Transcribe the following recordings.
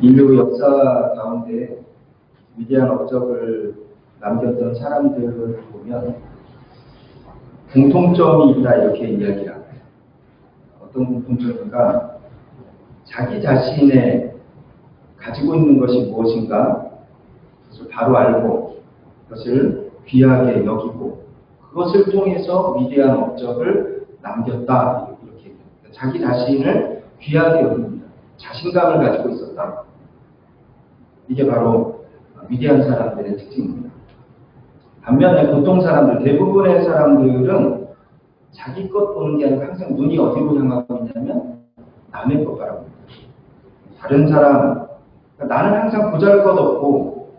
인류 역사 가운데 위대한 업적을 남겼던 사람들을 보면 공통점이 있다 이렇게 이야기를 합니다. 어떤 공통점인가? 자기 자신의 가지고 있는 것이 무엇인가 그것을 바로 알고 그것을 귀하게 여기고 그것을 통해서 위대한 업적을 남겼다 이렇게 얘기합니다. 자기 자신을 귀하게 여깁니다. 자신감을 가지고 있었다. 이게 바로 위대한 사람들의 특징입니다. 반면에 보통 사람들, 대부분의 사람들은 자기 것 보는 게 아니고 항상 눈이 어디로 향하고 있냐면 남의 것 바라봅니다. 다른 사람, 그러니까 나는 항상 보잘것없고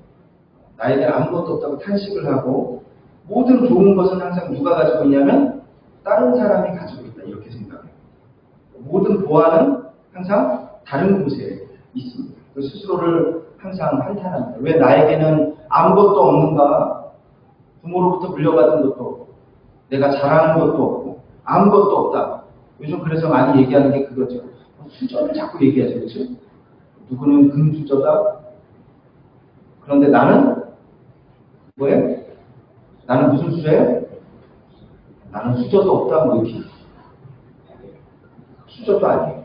나에게 아무것도 없다고 탄식을 하고 모든 좋은 것은 항상 누가 가지고 있냐면 다른 사람이 가지고 있다 이렇게 생각해요. 모든 보안은 항상 다른 곳에 있습니다. 그 스스로를 항상 한탄합니다. 왜 나에게는 아무것도 없는가? 부모로부터 물려받은 것도 없고 내가 잘하는 것도 없고 아무것도 없다. 요즘 그래서 많이 얘기하는 게 그거죠. 수저를 자꾸 얘기하죠. 그렇죠? 누구는 금수저다. 그런데 나는 뭐예요? 나는 무슨 수저예요? 나는 수저도 없다. 뭐 이렇게. 수저도 아니에요.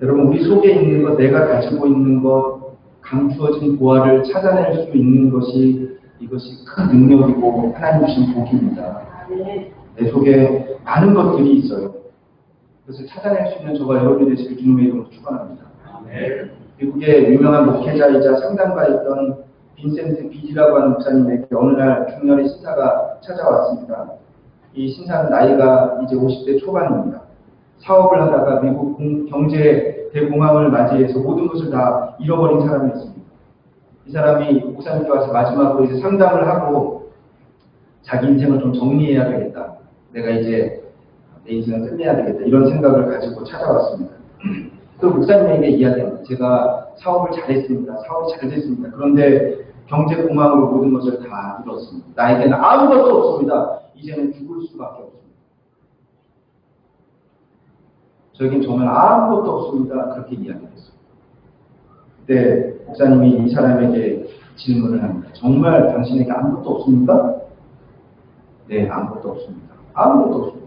여러분 우리 속에 있는 것, 내가 가지고 있는 것, 감추어진 보화를 찾아낼 수 있는 것이 이것이 큰 능력이고 하나님 주신 복입니다. 내 속에 많은 것들이 있어요. 그것을 찾아낼 수 있는 저와 여러분이 되시길 주님의 이름으로 축원합니다. 미국의 유명한 목회자이자 상담가였던 빈센트 비지라고 하는 목사님에게 어느 날 중년의 신사가 찾아왔습니다. 이 신사는 나이가 이제 50대 초반입니다. 사업을 하다가 미국 경제 대공황을 맞이해서 모든 것을 다 잃어버린 사람이었습니다. 이 사람이 목사님께 와서 마지막으로 이제 상담을 하고 자기 인생을 좀 정리해야 되겠다. 내가 이제 내 인생을 끝내야 되겠다. 이런 생각을 가지고 찾아왔습니다. 그 목사님에게 이야기합니다. 제가 사업을 잘했습니다. 사업이 잘 됐습니다. 그런데 경제 공황으로 모든 것을 다 잃었습니다. 나에게는 아무것도 없습니다. 이제는 죽을 수밖에 없습니다. 저에겐 정말 아무것도 없습니다. 그렇게 이야기했어요. 그때 목사님이 이 사람에게 질문을 합니다. 정말 당신에게 아무것도 없습니까? 네, 아무것도 없습니다. 아무것도 없습니다.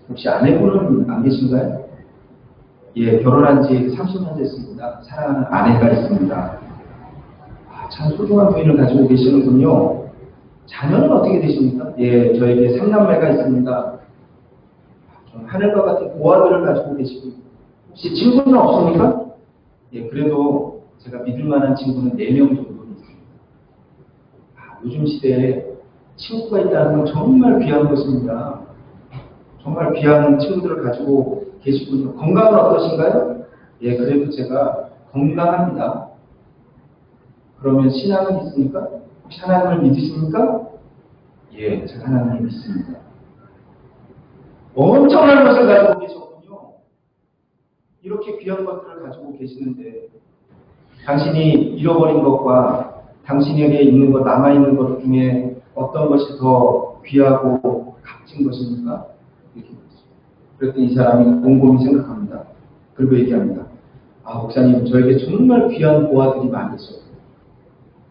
혹시 아내분은 안 계신가요? 예, 결혼한 지 30년 됐습니다. 사랑하는 아내가 있습니다. 참 소중한 부인을 가지고 계시는군요. 자녀는 어떻게 되십니까? 예, 저에게 3남매가 있습니다. 하늘과 같은 보화들을 가지고 계시고 혹시 친구는 없습니까? 예, 그래도 제가 믿을 만한 친구는 4명 정도는 있습니다. 요즘 시대에 친구가 있다는 건 정말 귀한 것입니다. 정말 귀한 친구들을 가지고 계시군요. 건강은 어떠신가요? 예, 그래도 제가 건강합니다. 그러면 신앙은 있습니까? 혹시 하나님을 믿으십니까? 예, 제가 하나님을 믿습니다. 엄청난 것을 가지고 계셨군요. 이렇게 귀한 것들을 가지고 계시는데 당신이 잃어버린 것과 당신에게 있는 것, 남아있는 것 중에 어떤 것이 더 귀하고 값진 것입니까? 이렇게 그랬더니 이 사람이 곰곰이 생각합니다. 그리고 얘기합니다. 목사님, 저에게 정말 귀한 보화들이 많이 있어요.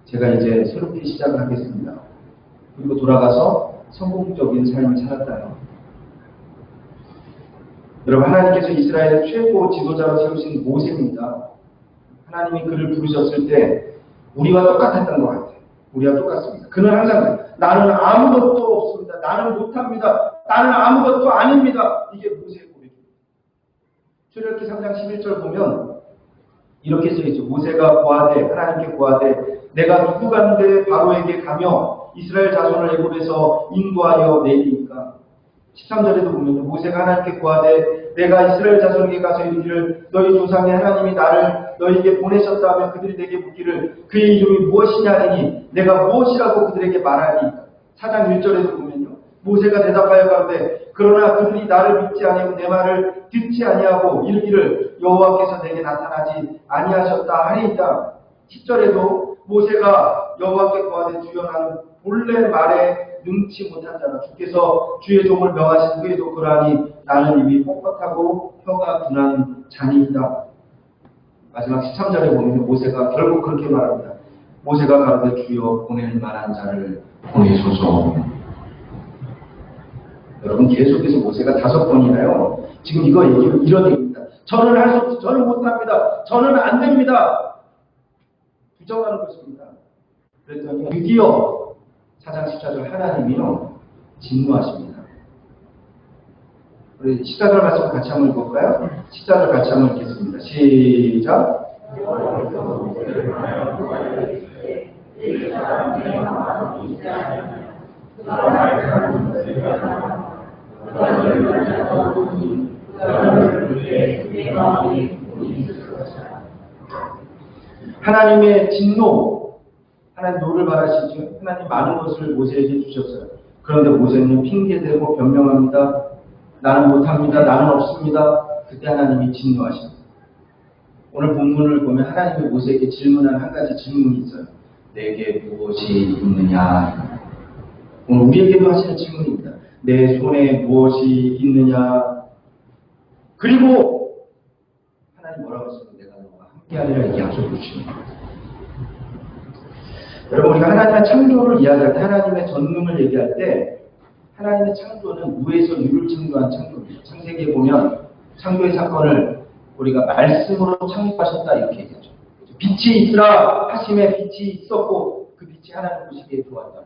제가 이제 새롭게 시작을 하겠습니다. 그리고 돌아가서 성공적인 삶을 살았다요. 여러분, 하나님께서 이스라엘의 최고 지도자로 세우신 모세입니다. 하나님이 그를 부르셨을 때 우리와 똑같았던 것 같아요. 우리와 똑같습니다. 그는 항상 나는 아무것도 없습니다. 나는 못합니다. 나는 아무것도 아닙니다. 이게 모세의 고백입니다. 출애굽기 3장 11절 보면 이렇게 써있죠. 모세가 고하되 하나님께 고하되 내가 누구간데 바로에게 가며 이스라엘 자손을 애굽에서 인도하여 내리니까 13절에도 보면 모세가 하나님께 고하되 내가 이스라엘 자손에게 가서 이르기를 너희 조상의 하나님이 나를 너희에게 보내셨다 하면 그들이 내게 묻기를 그의 이름이 무엇이냐 하니 내가 무엇이라고 그들에게 말하니 4장 1절에도 보면요. 모세가 대답하여 가로되 그러나 그들이 나를 믿지 아니하고 내 말을 듣지 아니하고 이르기를 여호와께서 내게 나타나지 아니하셨다 하리이다. 10절에도 모세가 여호와께 고하되 주여 나는 본래 말에 능치 못한 자라. 주께서 주의 종을 명하신 후에도 그러하니 나는 입이 뻣뻣하고 혀가 둔한 자니이다. 마지막 13절에 보면 모세가 결국 그렇게 말합니다. 모세가 가로되 주여 보낼 만한 자를 보내소서. 여러분 계속해서 모세가 5번이나요. 지금 이거 얘기를 이런 얘기입니다. 저는 할 수 없어. 저는 못합니다. 저는 안 됩니다. 부정하는 것입니다. 그랬더니 드디어 4장 14절 하나님이요 진노하십니다. 우리 14절 말씀 같이 한번 읽어볼까요? 14절 같이 한번 읽겠습니다. 시작. 하나님의 진노, 하나님 노를 바라시죠. 하나님 많은 것을 모세에게 주셨어요. 그런데 모세는 핑계대고 변명합니다. 나는 못합니다. 나는 없습니다. 그때 하나님이 진노하십니다. 오늘 본문을 보면 하나님이 모세에게 질문한 한 가지 질문이 있어요. 내게 무엇이 있느냐? 오늘 우리에게도 하시는 질문입니다. 내 손에 무엇이 있느냐? 그리고 하나님 뭐라고 했습니까? 내가 너와 함께하리라 이렇게 약속을 주십니다. 여러분 우리가 하나님의 창조를 이야기할 때 하나님의 전능을 얘기할 때 하나님의 창조는 무에서 유를 창조한 창조입니다. 창세기에 보면 창조의 사건을 우리가 말씀으로 창조하셨다 이렇게 얘기하죠. 빛이 있으라 하심에 빛이 있었고 그 빛이 하나님 보시기에 좋았다.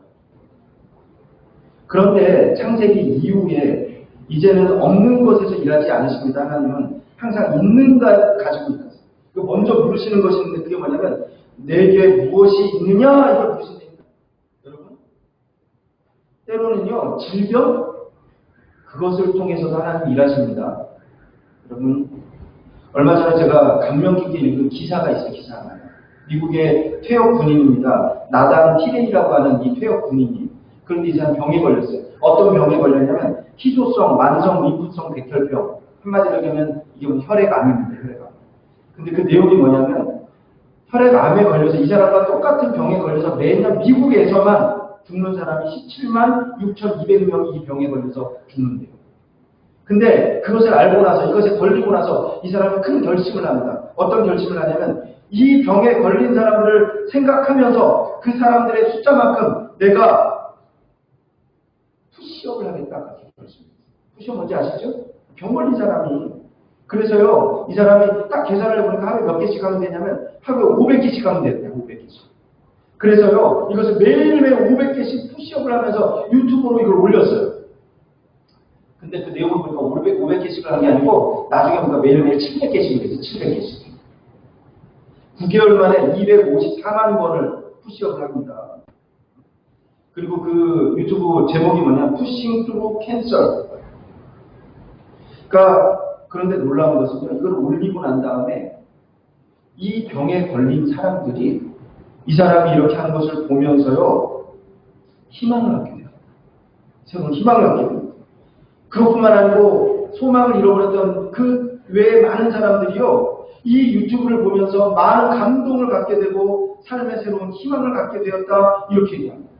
그런데 창세기 이후에 이제는 없는 것에서 일하지 않으십니다. 하나님은 항상 있는 것 가지고 있다. 먼저 물으시는 것이 있는데 그게 뭐냐면 내게 무엇이 있느냐 이걸 물으신답니다. 여러분 때로는요 질병 그것을 통해서도 하나님이 일하십니다. 여러분 얼마 전에 제가 감명 깊게 읽은 기사가 있어요. 기사 미국의 퇴역 군인입니다. 나단 티렌이라고 하는 이 퇴역 군인이 그런데 이 사람 병에 걸렸어요. 어떤 병에 걸렸냐면 희소성 만성 림프성 백혈병 한마디로 얘기하면 이게 혈액암입니다. 혈액암. 근데 그 내용이 뭐냐면 혈액암에 걸려서 이 사람과 똑같은 병에 걸려서 매년 미국에서만 죽는 사람이 17만 6,200명이 이 병에 걸려서 죽는데요. 근데 그것을 알고 나서 이것에 걸리고 나서 이 사람은 큰 결심을 합니다. 어떤 결심을 하냐면 이 병에 걸린 사람들을 생각하면서 그 사람들의 숫자만큼 내가 푸시업을 하겠다. 그렇게 결심합니다. 푸시업 뭔지 아시죠? 병 걸린 사람이. 그래서요, 이 사람이 딱 계산을 해보니까 하루에 몇 개씩 하면 되냐면 하루에 500개씩 하면 된대요. 500개씩. 그래서요, 이것을 매일매일 500개씩 푸시업을 하면서 유튜브로 이걸 올렸어요. 근데 그 내용을 보니까 500개씩을 한 게 아니고 나중에 보니까 매일매일 700개씩을 했어요. 700개씩. 9개월 만에 254만 번을 푸시업을 합니다. 그리고 그 유튜브 제목이 뭐냐? Pushing Through Cancer. 그러니까 그런데 놀라운 것은요. 이걸 올리고 난 다음에 이 병에 걸린 사람들이 이 사람이 이렇게 한 것을 보면서요. 희망을 갖게 돼요. 새로운 희망을 갖게 됩니다. 그것뿐만 아니고 소망을 잃어버렸던 그 외에 많은 사람들이요. 이 유튜브를 보면서 많은 감동을 갖게 되고 삶의 새로운 희망을 갖게 되었다. 이렇게 얘기합니다.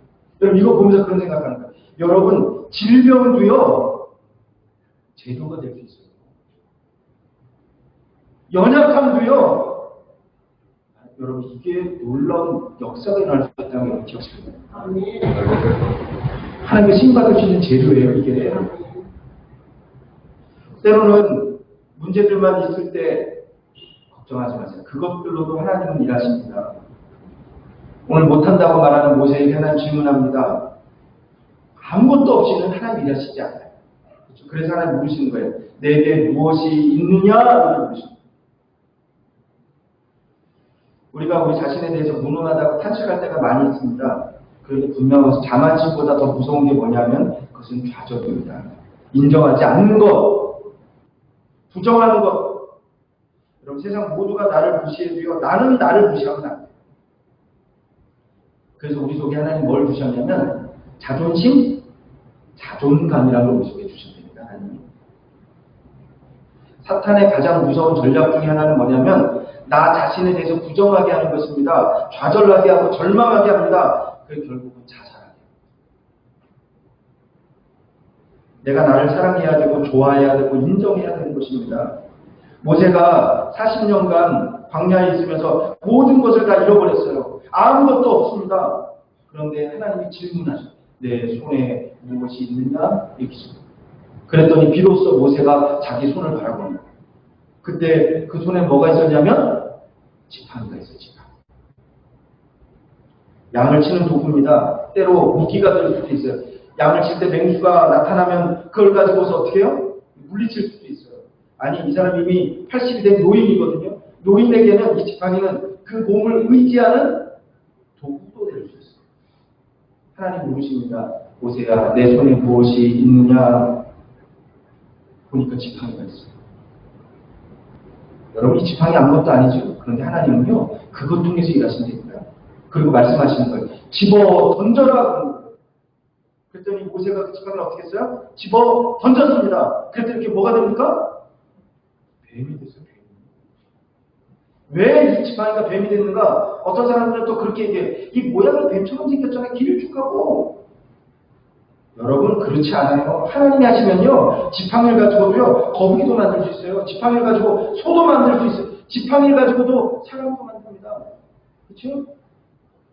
여러분 이거 보면서 그런 생각하는 거예요. 여러분 질병도요. 제도가 될 수 있어요. 연약함도요. 여러분 이게 놀라운 역사가 일어날 수 있다는 걸 기억하시면 돼요. 하나님의 신받을 수 있는 제도예요. 이게. 때로는 문제들만 있을 때 걱정하지 마세요. 그것들로도 하나님은 일하십니다. 오늘 못한다고 말하는 모세에게 하나님 질문합니다. 아무것도 없이는 하나님 일하시지 않아요. 그렇죠? 그래서 하나님 물으시는 거예요. 내게 무엇이 있느냐? 물으십니다. 우리가 우리 자신에 대해서 무능하다고 탄식할 때가 많이 있습니다. 그런데 분명히 자만심보다 더 무서운 게 뭐냐면 그것은 좌절입니다. 인정하지 않는 것, 부정하는 것. 여러분 세상 모두가 나를 무시해도요. 나는 나를 무시하면 안 돼요. 그래서 우리 속에 하나님 뭘 주셨냐면 자존심, 자존감이라는 걸 우리 속에 주셨습니다. 하나님. 사탄의 가장 무서운 전략 중에 하나는 뭐냐면 나 자신에 대해서 부정하게 하는 것입니다. 좌절하게 하고 절망하게 합니다. 그게 결국은 자살하게. 내가 나를 사랑해야 되고 좋아해야 되고 인정해야 되는 것입니다. 모세가 40년간 광야에 있으면서 모든 것을 다 잃어버렸어요. 아무것도 없습니다. 그런데 하나님이 질문하셨어요. 내 손에 무엇이 있느냐? 이렇게. 그랬더니 비로소 모세가 자기 손을 바라봅니다. 그때 그 손에 뭐가 있었냐면 지팡이가 있어요. 지팡이. 양을 치는 도구입니다. 때로 무기가 될 수도 있어요. 양을 칠 때 맹수가 나타나면 그걸 가지고서 어떻게 해요? 물리칠 수도 있어요. 아니, 이 사람 이미 80이 된 노인이거든요. 노인에게는 이 지팡이는 그 몸을 의지하는 도구도 될 수 있어요. 하나님 물으십니다. 모세야, 내 손에 무엇이 있느냐? 보니까 지팡이가 있어요. 여러분, 이 지팡이 아무것도 아니죠. 그런데 하나님은요, 그것 통해서 일하신답니다. 그리고 말씀하시는 거예요. 집어 던져라. 그랬더니 모세가 그 지팡이를 어떻게 했어요? 집어 던졌습니다. 그랬더니 이렇게 뭐가 됩니까? 뱀이 됐어요. 왜 이 지팡이가 뱀이 됐는가? 어떤 사람들은 또 그렇게 얘기해요. 이 모양이 뱀처럼 생겼잖아요. 길쭉하고. 여러분, 그렇지 않아요. 하나님이 하시면요, 지팡이를 가지고도요, 거북이도 만들 수 있어요. 지팡이를 가지고 소도 만들 수 있어요. 지팡이를 가지고도 사람도 만듭니다. 그렇죠?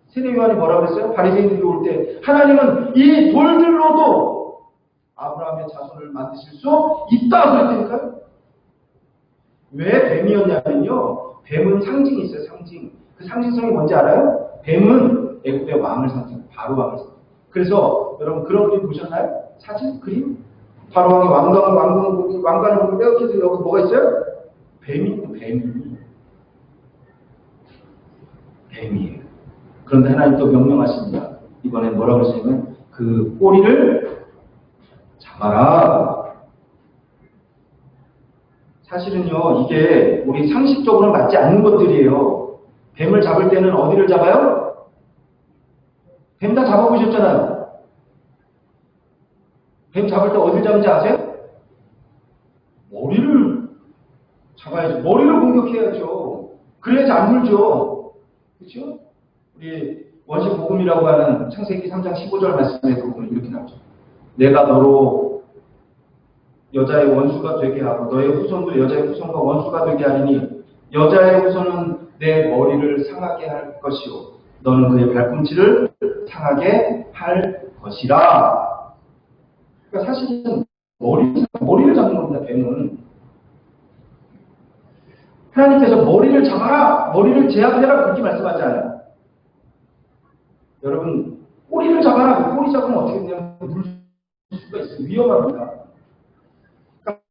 세례 요한이 뭐라고 했어요? 바리새인들이 올 때 하나님은 이 돌들로도 아브라함의 자손을 만드실 수 있다 그랬다니까요. 왜 뱀이었냐면요, 뱀은 상징이 있어요. 상징. 그 상징성이 뭔지 알아요? 뱀은 애굽의 왕을 상징해요. 바로 왕을 상징해요. 그래서 여러분 그런 그림 보셨나요? 사진? 그림? 바로 왕이 왕관을 보면 이렇게 해서 여기 뭐가 있어요? 뱀이에요. 그런데 하나님 또 명령하십니다. 이번엔 뭐라고 하시냐면 그 꼬리를 잡아라. 사실은요, 이게 우리 상식적으로는 맞지 않는 것들이에요. 뱀을 잡을 때는 어디를 잡아요? 뱀 다 잡아보셨잖아요. 뱀 잡을 때 어디를 잡는지 아세요? 머리를 잡아야죠. 머리를 공격해야죠. 그래야지 안 물죠. 그렇죠? 우리 원시 복음이라고 하는 창세기 3장 15절 말씀에 보면 이렇게 나오죠. 내가 너로 여자의 원수가 되게 하고 너의 후손도 여자의 후손과 원수가 되게 하리니 여자의 후손은 내 머리를 상하게 할 것이요 너는 그의 발꿈치를 상하게 할 것이라. 그러니까 사실은 머리를 잡는 겁니다. 뱀은. 하나님께서 머리를 잡아라, 머리를 제압해라 그렇게 말씀하지 않아요. 여러분, 꼬리를 잡아라. 꼬리 잡으면 어떻게 되냐면 물 수가 있어요. 위험합니다. 그러니까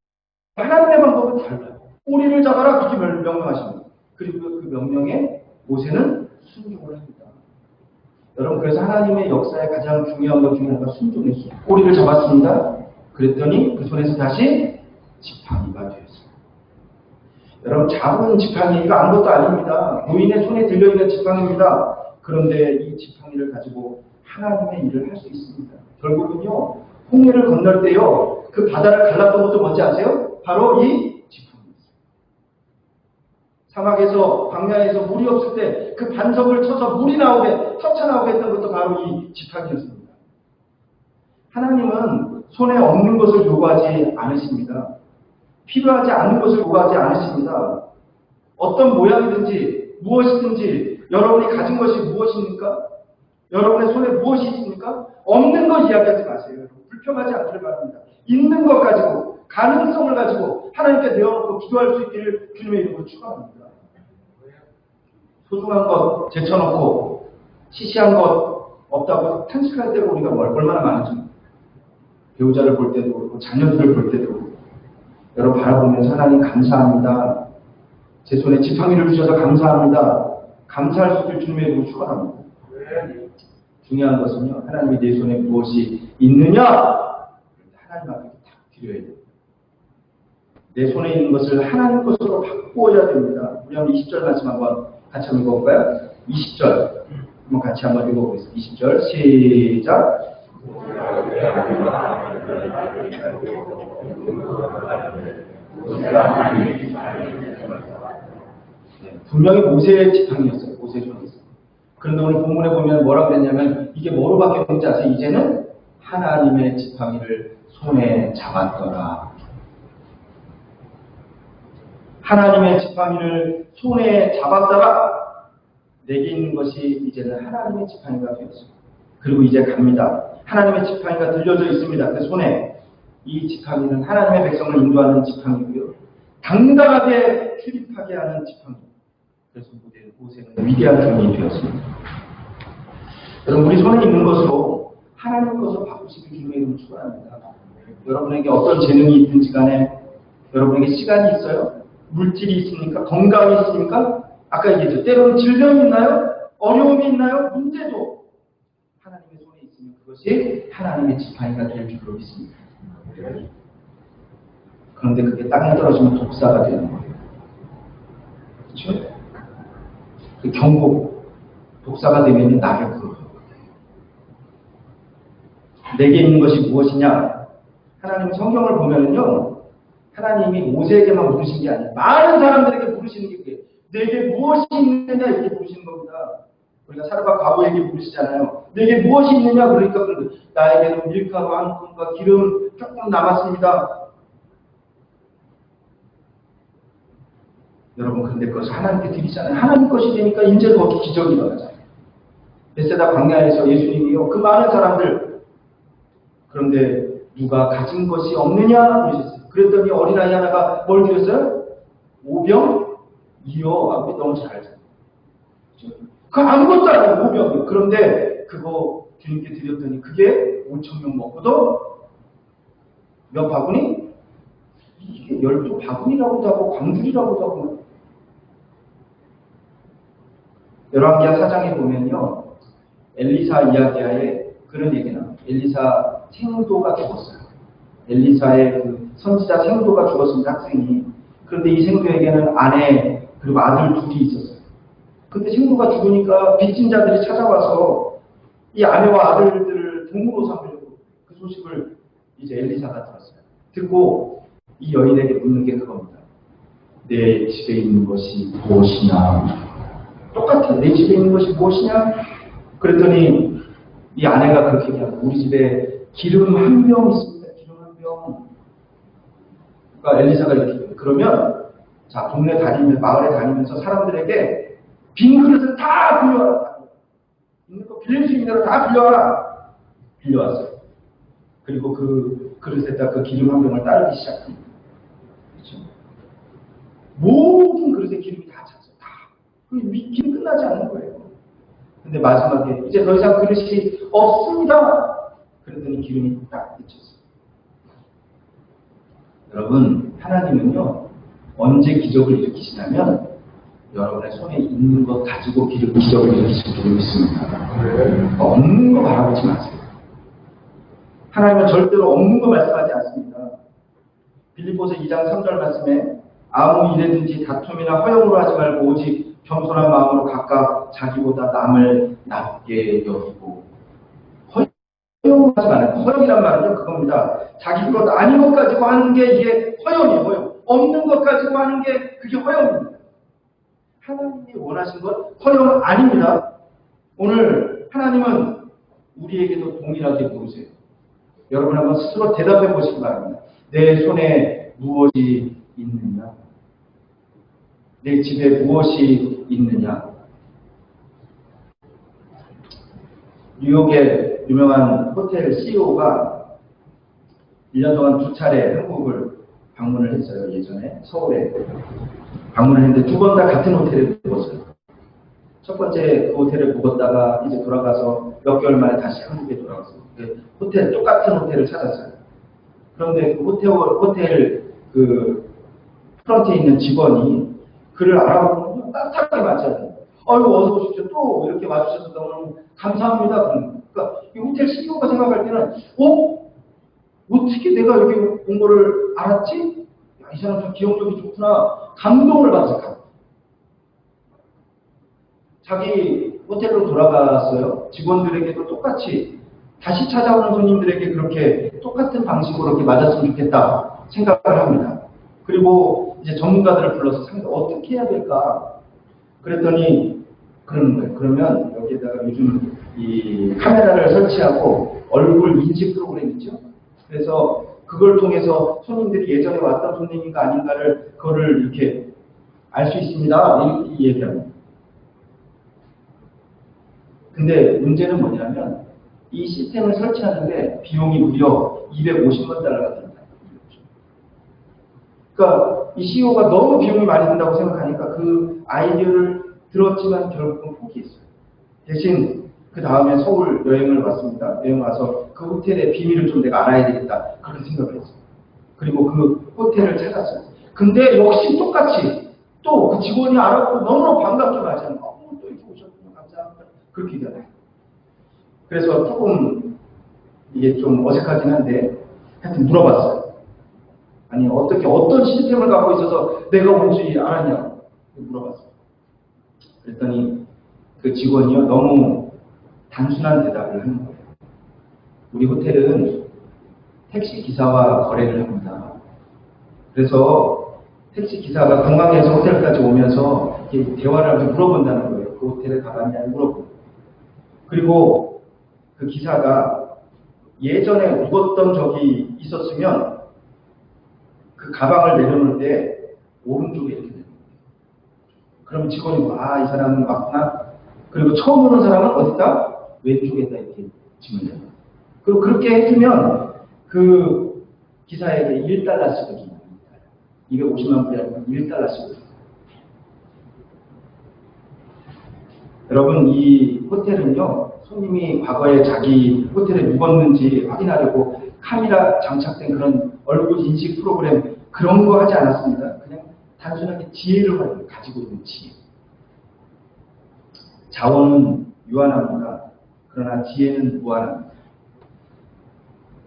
하나님의 방법은 달라요. 꼬리를 잡아라 그렇게 명령하십니다. 그리고 그 명령에 모세는 순종을 합니다. 여러분, 그래서 하나님의 역사에 가장 중요한 것 중에 하나가 순종이었어요. 꼬리를 잡았습니다. 그랬더니 그 손에서 다시 지팡이가 되었어요. 여러분, 작은 지팡이가 아무것도 아닙니다. 노인의 손에 들려있는 지팡이입니다. 그런데 이 지팡이를 가지고 하나님의 일을 할 수 있습니다. 결국은요, 홍해를 건널 때요, 그 바다를 갈랐던 것도 뭔지 아세요? 바로 이 지팡이였어요. 사막에서, 광야에서 물이 없을 때 그 반석을 쳐서 물이 나오게, 터쳐나오게 했던 것도 바로 이 지팡이였습니다. 하나님은 손에 없는 것을 요구하지 않으십니다. 필요하지 않은 것을 요구하지 않으십니다. 어떤 모양이든지 무엇이든지 여러분이 가진 것이 무엇입니까? 여러분의 손에 무엇이 있습니까? 없는 것 이야기하지 마세요. 불평하지 않기를 바랍니다. 있는 것 가지고 가능성을 가지고 하나님께 내어놓고 기도할 수 있기를 주님의 이름으로 축원합니다. 소중한 것 제쳐놓고 시시한 것 없다고 탄식할 때가 우리가 얼마나 많은지. 배우자를 볼 때도 그렇고 자녀들을 볼 때도 그렇고 여러분 바라보면서 하나님 감사합니다. 제 손에 지팡이를 주셔서 감사합니다. 감사할 수 있을 주님의 이름으로 축원합니다. 중요한 것은요, 하나님이 내 손에 무엇이 있느냐? 하나님 앞에 딱 드려야 돼요. 내 손에 있는 것을 하나님 것으로 바꾸어야 됩니다. 우리 한번 20절 말씀 한번 같이 한번 읽어볼까요? 20절 한번 같이 한번 읽어보겠습니다. 20절 시작. 분명히 모세의 지팡이였어요. 모세의 손이었어요. 그런데 오늘 본문에 보면 뭐라고 했냐면 이게 뭐로 바뀌었는지 아세요? 이제는 하나님의 지팡이를 손에 잡았더라. 하나님의 지팡이를 손에 잡았다가 내게 있는 것이 이제는 하나님의 지팡이가 되었습니다. 그리고 이제 갑니다. 하나님의 지팡이가 들려져 있습니다. 그 손에. 이 지팡이는 하나님의 백성을 인도하는 지팡이고요. 당당하게 출입하게 하는 지팡이. 그래서 모세는 위대한 주인이 되었습니다. 여러분, 우리 손에 있는 것으로 하나님 것을 바꾸시길 주님의 이름으로 축원합니다. 여러분에게 어떤 재능이 있든지 간에 여러분에게 시간이 있어요? 물질이 있습니까? 건강이 있습니까? 아까 얘기했죠. 때로는 질병이 있나요? 어려움이 있나요? 문제도 하나님의 손에 있으면 그것이 하나님의 지팡이가 될 줄로 믿습니다. 그런데 그게 땅에 떨어지면 독사가 되는 거예요. 그렇죠? 그 경고, 독사가 되면 나를 부르는 거예요. 내게 있는 것이 무엇이냐? 하나님 성경을 보면은요, 하나님이 모세에게만 물으신 게 아니에요. 많은 사람들에게 물으시는 게 그게 내게 무엇이 있느냐 이렇게 물으시는 겁니다. 우리가 사르밧 과부에게 물으시잖아요. 내게 무엇이 있느냐 그러니까 나에게는 밀가루 한 푼과 기름 조금 남았습니다. 여러분, 근데 그것을 하나님께 드리잖아요. 하나님 것이 되니까 이제 거기 기적이 일어나잖아요. 베세다 광야에서 예수님이요, 그 많은 사람들, 그런데 누가 가진 것이 없느냐 그러셨어요. 그랬더니 어린아이 하나가 뭘 드렸어요? 오병? 이어. 우리 너무 잘 알잖아요. 그 아무것도 아니에요. 오병. 그런데 그거 주님께 드렸더니 그게 5,000명 먹고도 몇 바구니? 이게 12바구니라고도 하고 광줄이라고도 하고. 열왕기하 4장에 보면요, 엘리사 이야기하에 그런 얘기가 나와요. 엘리사 생도가 죽었어요. 엘리사의 그 선지자 생도가 죽었습니다. 학생이. 그런데 이 생도에게는 아내 그리고 아들 둘이 있었어요. 근데 생도가 죽으니까 빚진 자들이 찾아와서 이 아내와 아들들을 동무로 삼으려고 그 소식을 이제 엘리사가 들었어요. 듣고 이 여인에게 묻는 게 그겁니다. 내 집에 있는 것이 무엇이냐? 똑같아요. 내 집에 있는 것이 무엇이냐? 그랬더니 이 아내가 그렇게 얘기하고, 우리 집에 기름 한 병 있습니다. 기름 한 병. 그러니까 엘리사가 이렇게, 그러면 자, 동네 다니면서, 마을에 다니면서 사람들에게 빈 그릇을 다 빌려와라. 있는 거 빌릴 수 있는 대로 다 빌려와라. 빌려왔어요. 그리고 그 그릇에다 그 기름 한 병을 따르기 시작합니다. 그렇죠? 모든 그릇에 기름이 다 찼어요. 다. 그 기름 끝나지 않는 거예요. 근데 마지막에 이제 더 이상 그릇이 없습니다. 그랬더니 기름이 딱 맺혔어요. 여러분, 하나님은요, 언제 기적을 일으키시냐면 여러분의 손에 있는 것 가지고 기적을 일으키실 줄 믿습니다. 없는 거 바라보지 마세요. 하나님은 절대로 없는 거 말씀하지 않습니다. 빌립보서 2장 3절 말씀에 아무 일에든지 다툼이나 허영으로 하지 말고 오직 겸손한 마음으로 각각 자기보다 남을 낮게 여기고. 허영하지 말아요. 허영이란 말은요, 그겁니다. 자기 것 아닌 것 가지고 하는 게 이게 허영이에요. 허영. 없는 것 가지고 하는 게 그게 허영입니다. 하나님이 원하신 건 허영은 아닙니다. 오늘 하나님은 우리에게도 동일하게 물으세요. 여러분 한번 스스로 대답해 보시기 바랍니다. 내 손에 무엇이 있느냐? 내 집에 무엇이 있느냐? 뉴욕의 유명한 호텔 CEO가 1년 동안 2차례 한국을 방문을 했어요. 예전에 서울에 방문을 했는데 2번 다 같은 호텔에 묵었어요. 첫 번째 그 호텔에 묵었다가 이제 돌아가서 몇 개월 만에 다시 한국에 돌아왔어요. 호텔, 똑같은 호텔을 찾았어요. 그런데 그 호텔 그 프런트에 있는 직원이 그를 알아보고 따뜻하게 맞잖아요. 아이고, 어서 오십시오. 또 이렇게 와주셔서 너무 감사합니다. 그러니까 이 호텔 CEO가 생각할 때는, 어떻게 내가 여기 온 거를 알았지? 야, 이 사람 참 기억력이 좋구나. 감동을 받았어요. 자기 호텔로 돌아갔어요. 직원들에게도 똑같이 다시 찾아오는 손님들에게 그렇게 똑같은 방식으로 이렇게 맞았으면 좋겠다 생각을 합니다. 그리고 이제 전문가들을 불러서 어떻게 해야 될까? 그랬더니 그러는 거예요. 그러면 여기에다가 요즘 이 카메라를 설치하고 얼굴 인식 프로그램 있죠? 그래서 그걸 통해서 손님들이 예전에 왔던 손님인가 아닌가를 그거를 이렇게 알 수 있습니다. 이렇게 얘기합니다. 근데 문제는 뭐냐면 이 시스템을 설치하는데 비용이 무려 250만 달러가 듭니다. 그러니까 이 CEO가 너무 비용이 많이 든다고 생각하니까 그 아이디어를 들었지만 결국은 포기했어요. 대신 그 다음에 서울 여행을 왔습니다. 여행 와서 그 호텔의 비밀을 좀 내가 알아야 되겠다. 그렇게 생각을 했어요. 그리고 그 호텔을 찾았어요. 근데 역시 똑같이 또 그 직원이 알아보고 너무너무 반갑게 맞이하는 또 이렇게 오셨군요. 감사합니다. 그렇게 얘기하네요. 그래서 조금 이게 좀 어색하긴 한데 하여튼 물어봤어요. 아니 어떻게 어떤 시스템을 갖고 있어서 내가 뭔지 알았냐고 물어봤어요. 그랬더니 그 직원이요 너무 단순한 대답을 하는 거예요. 우리 호텔은 택시 기사와 거래를 합니다. 그래서 택시 기사가 공항에서 호텔까지 오면서 이렇게 대화를 하면서 물어본다는 거예요. 그 호텔에 가봤냐고 물어보고. 그리고 그 기사가 예전에 묵었던 적이 있었으면 그 가방을 내려놓을 때 오른쪽에 이렇게 됩니다. 그럼 직원이 이 사람은 맞구나. 그리고 처음 오는 사람은 어디다? 왼쪽에다 이렇게 지면 됩니다. 그리고 그렇게 해주면 그 기사에게 1달러씩을 줍니다. 250만 불이 아니고 1달러씩을 줍니다. 여러분 이 호텔은요. 손님이 과거에 자기 호텔에 묵었는지 확인하려고 카메라 장착된 그런 얼굴 인식 프로그램 그런 거 하지 않았습니다. 그냥 단순하게 지혜를 가지고 있는 지혜. 자원은 유한합니다. 그러나 지혜는 무한합니다.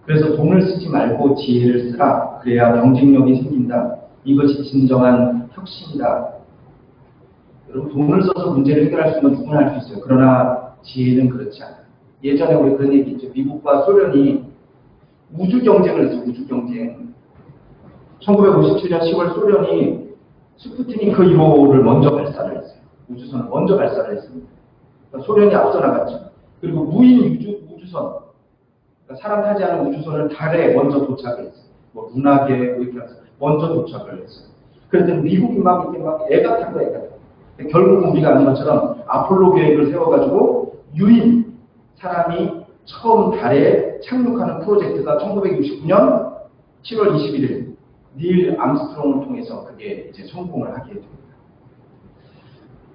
그래서 돈을 쓰지 말고 지혜를 쓰라. 그래야 경쟁력이 생긴다. 이것이 진정한 혁신이다. 여러분 돈을 써서 문제를 해결할 수 있는 건 누구나 할 수 있어요. 그러나 지혜는 그렇지 않아요. 예전에 우리 그런 얘기 있죠. 미국과 소련이 우주 경쟁을 했어요. 우주 경쟁. 1957년 10월 소련이 스푸트니크 1호를 먼저 발사를 했어요. 우주선을 먼저 발사를 했습니다. 그러니까 소련이 앞서 나갔죠. 그리고 무인 우주선, 그러니까 사람 타지 않은 우주선을 달에 먼저 도착을 했어요. 뭐 문학에 이렇게 해서 먼저 도착을 했어요. 그랬더니 미국이 막 이렇게 막 애가 타고 애가 타고. 결국은 우리가 아는 것처럼 아폴로 계획을 세워가지고 유인 사람이 처음 달에 착륙하는 프로젝트가 1969년 7월 21일 닐 암스트롱을 통해서 그게 이제 성공을 하게 됩니다.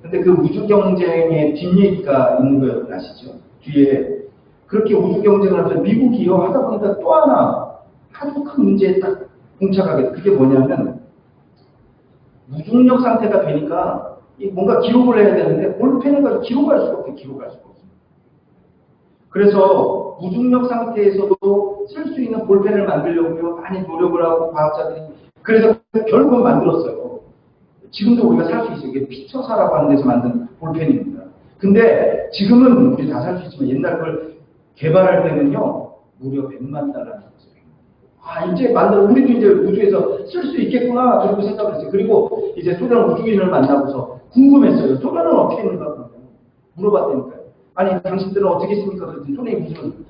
근데 그 우주 경쟁의 뒷얘기가 있는 거 아시죠? 뒤에 그렇게 우주 경쟁을 하면서 미국이요 하다 보니까 또 하나 아주 큰 문제에 딱 봉착하게 그게 뭐냐면 무중력 상태가 되니까 뭔가 기록을 해야 되는데 볼펜을 가지고 기록할 수가 없어요. 기록할 수가 없어요. 그래서 무중력 상태에서도 쓸 수 있는 볼펜을 만들려고요. 많이 노력을 하고 과학자들이 그래서 결국은 만들었어요. 지금도 우리가 살 수 있어요. 이게 피처사라고 하는 데서 만든 볼펜입니다. 근데 지금은 우리 다 살 수 있지만 옛날 걸 개발할 때는요. 무려 100만 달러를 줬어요. 이제 우리도 이제 우주에서 쓸 수 있겠구나 그리고 생각을 했어요. 그리고 이제 소련 우주인을 만나고서 궁금했어요. 소련은 어떻게 했는가 물어봤다니까요. 아니 당신들은 어떻게 했습니까? 그랬더니 소련이 무슨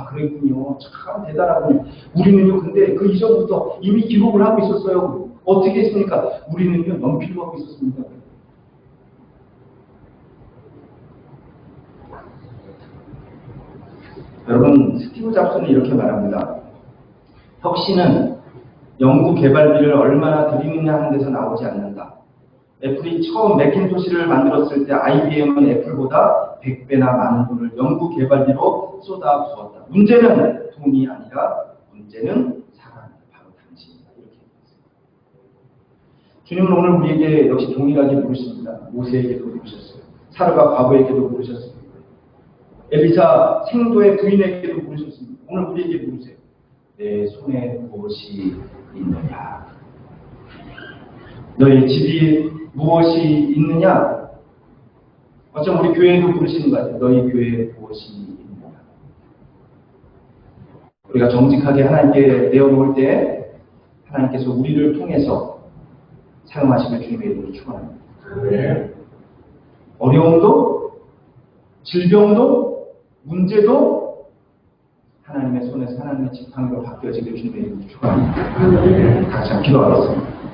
그랬군요. 참 대단하군요. 우리는요 근데 그 이전부터 이미 기록을 하고 있었어요. 어떻게 했습니까? 우리는요 연필로 하고 있었습니다. 여러분 스티브 잡스는 이렇게 말합니다. 혁신은 연구 개발비를 얼마나 들이느냐 하는 데서 나오지 않는다. 애플이 처음 맥킨토시를 만들었을 때 IBM은 애플보다 100배나 많은 돈을 연구 개발비로 쏟아부었다. 문제는 돈이 아니라 문제는 사람이다. 바로 당신이다. 이렇게 얘기했습니다. 주님은 오늘 우리에게 역시 동일하게 부르십니다. 모세에게도 부르셨어요. 사르가 과부에게도 부르셨습니다. 엘리사 생도의 부인에게도 부르셨습니다. 오늘 우리에게 부르세요. 내 손에 무엇이 있느냐? 너의 집이 무엇이 있느냐? 어쩜 우리 교회에도 부르시는 것 같아요. 너희 교회에 무엇이 있느냐? 우리가 정직하게 하나님께 내어놓을 때 하나님께서 우리를 통해서 사용하시길 주님의 이름으로 축원합니다. 네. 어려움도 질병도 문제도 하나님의 손에서 하나님의 지팡이로 바뀌어지길 주님의 이름으로 축원합니다. 같이 한번 기도하겠습니다.